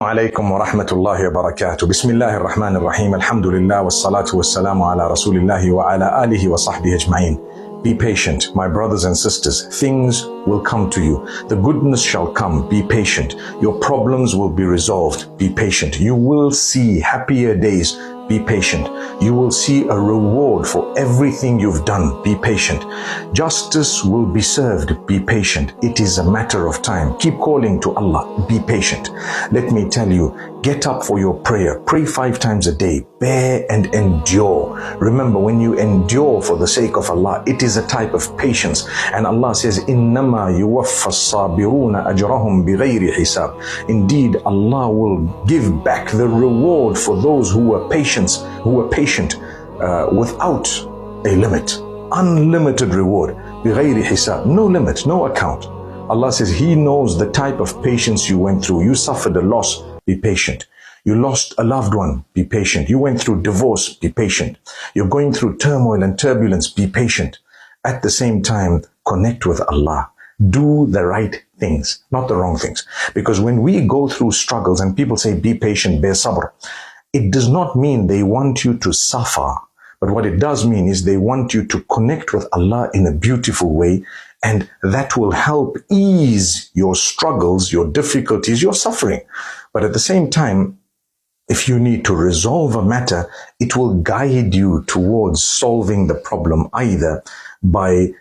عليكم ورحمة الله وبركاته. بسم الله الرحمن الرحيم. الحمد لله والصلاة والسلام على رسول الله وعلى آله وصحبه أجمعين. Be patient, my brothers and sisters. Things will come to you. The goodness shall come. Be patient. Your problems will be resolved. Be patient. You will see happier days. Be patient. You will see a reward for everything you've done. Be patient. Justice will be served. Be patient. It is a matter of time. Keep calling to Allah. Be patient. Let me tell you, get up for your prayer. Pray 5 times a day. Bear and endure. Remember, when you endure for the sake of Allah, it is a type of patience. And Allah says, إِنَّمَا يُوَفَّ الصَّابِرُونَ أَجْرَهُمْ بِغَيْرِ حِسَابٍ. Indeed, Allah will give back the reward for those who were patient without a limit. Unlimited reward. بِغَيْرِ حِسَابٍ. No limit, no account. Allah says He knows the type of patience you went through. You suffered a loss. Be patient. You lost a loved one. Be patient. You went through divorce. Be patient. You're going through turmoil and turbulence. Be patient. At the same time, connect with Allah. Do the right things, not the wrong things. Because when we go through struggles and people say, be patient, bear sabr, it does not mean they want you to suffer. But what it does mean is they want you to connect with Allah in a beautiful way, and that will help ease your struggles, your difficulties, your suffering. But at the same time, if you need to resolve a matter, it will guide you towards solving the problem either by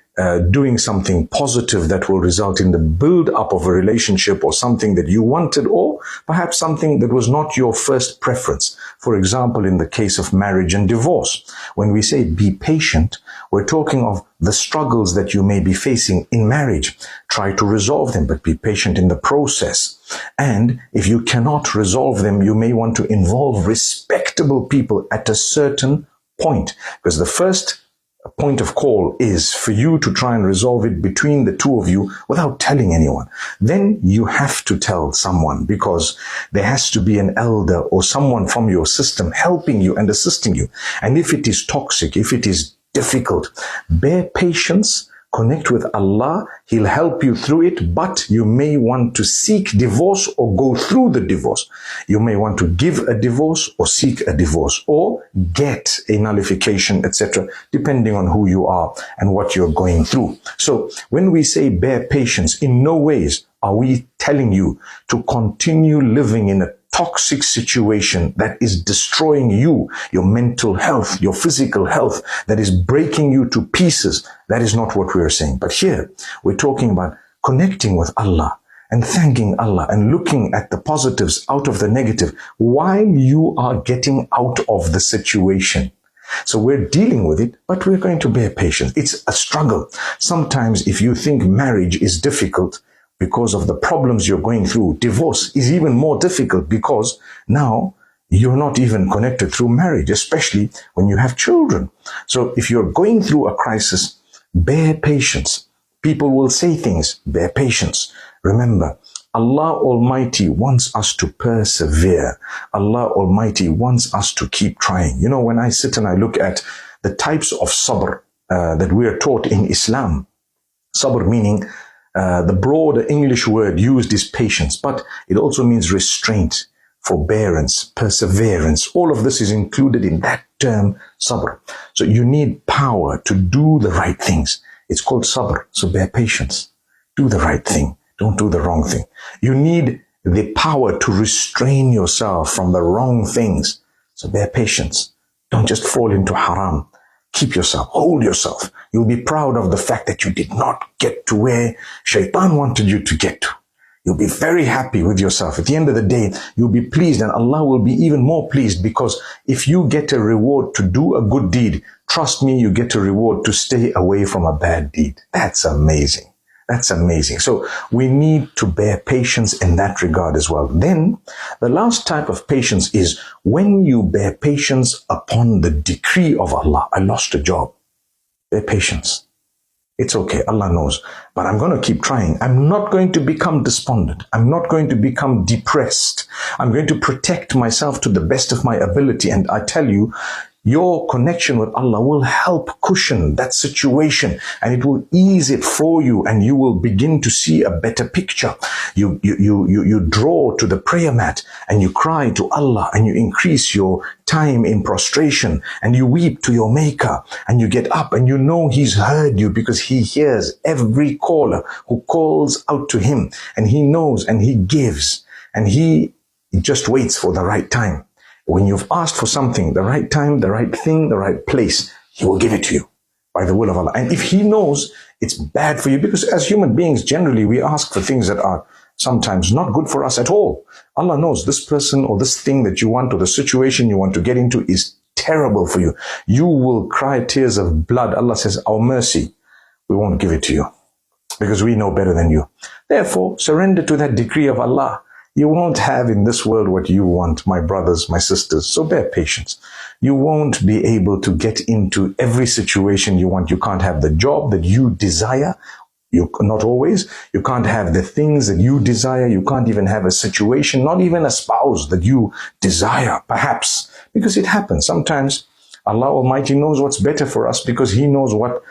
doing something positive that will result in the build-up of a relationship or something that you wanted, or perhaps something that was not your first preference. For example, in the case of marriage and divorce, when we say be patient, we're talking of the struggles that you may be facing in marriage. Try to resolve them, but be patient in the process. And if you cannot resolve them, you may want to involve respectable people at a certain point, because the first point of call is for you to try and resolve it between the two of you without telling anyone. Then you have to tell someone, because there has to be an elder or someone from your system helping you and assisting you. And if it is toxic, if it is difficult, bear patience. Connect with Allah. He'll help you through it, but you may want to seek divorce or go through the divorce. You may want to give a divorce or seek a divorce or get a nullification, etc., depending on who you are and what you're going through. So when we say bear patience, in no ways are we telling you to continue living in a toxic situation that is destroying you, your mental health, your physical health, that is breaking you to pieces. That is not what we are saying. But here, we're talking about connecting with Allah and thanking Allah and looking at the positives out of the negative while you are getting out of the situation. So we're dealing with it, but we're going to bear patience. It's a struggle. Sometimes if you think marriage is difficult, because of the problems you're going through, divorce is even more difficult because now you're not even connected through marriage, especially when you have children. So if you're going through a crisis, bear patience. People will say things, bear patience. Remember, Allah Almighty wants us to persevere. Allah Almighty wants us to keep trying. You know, when I sit and I look at the types of sabr that we are taught in Islam, sabr meaning the broader English word used is patience, but it also means restraint, forbearance, perseverance. All of this is included in that term, sabr. So you need power to do the right things. It's called sabr. So bear patience. Do the right thing. Don't do the wrong thing. You need the power to restrain yourself from the wrong things. So bear patience. Don't just fall into haram. Keep yourself, hold yourself. You'll be proud of the fact that you did not get to where Shaitan wanted you to get to. You'll be very happy with yourself. At the end of the day, you'll be pleased, and Allah will be even more pleased, because if you get a reward to do a good deed, trust me, you get a reward to stay away from a bad deed. That's amazing. That's amazing. So we need to bear patience in that regard as well. Then the last type of patience is when you bear patience upon the decree of Allah. I lost a job. Bear patience. It's okay. Allah knows. But I'm going to keep trying. I'm not going to become despondent. I'm not going to become depressed. I'm going to protect myself to the best of my ability. And I tell you, your connection with Allah will help cushion that situation, and it will ease it for you, and you will begin to see a better picture. You draw to the prayer mat and you cry to Allah, and you increase your time in prostration, and you weep to your Maker, and you get up and you know He's heard you, because He hears every caller who calls out to Him, and He knows and He gives, and He just waits for the right time. When you've asked for something, the right time, the right thing, the right place, He will give it to you by the will of Allah. And if He knows it's bad for you, because as human beings, generally, we ask for things that are sometimes not good for us at all. Allah knows this person or this thing that you want or the situation you want to get into is terrible for you. You will cry tears of blood. Allah says, our mercy, we won't give it to you because we know better than you. Therefore, surrender to that decree of Allah. You won't have in this world what you want, my brothers, my sisters. So bear patience. You won't be able to get into every situation you want. You can't have the job that you desire. Not always. You can't have the things that you desire. You can't even have a situation, not even a spouse that you desire, perhaps. Because it happens. Sometimes Allah Almighty knows what's better for us, because He knows what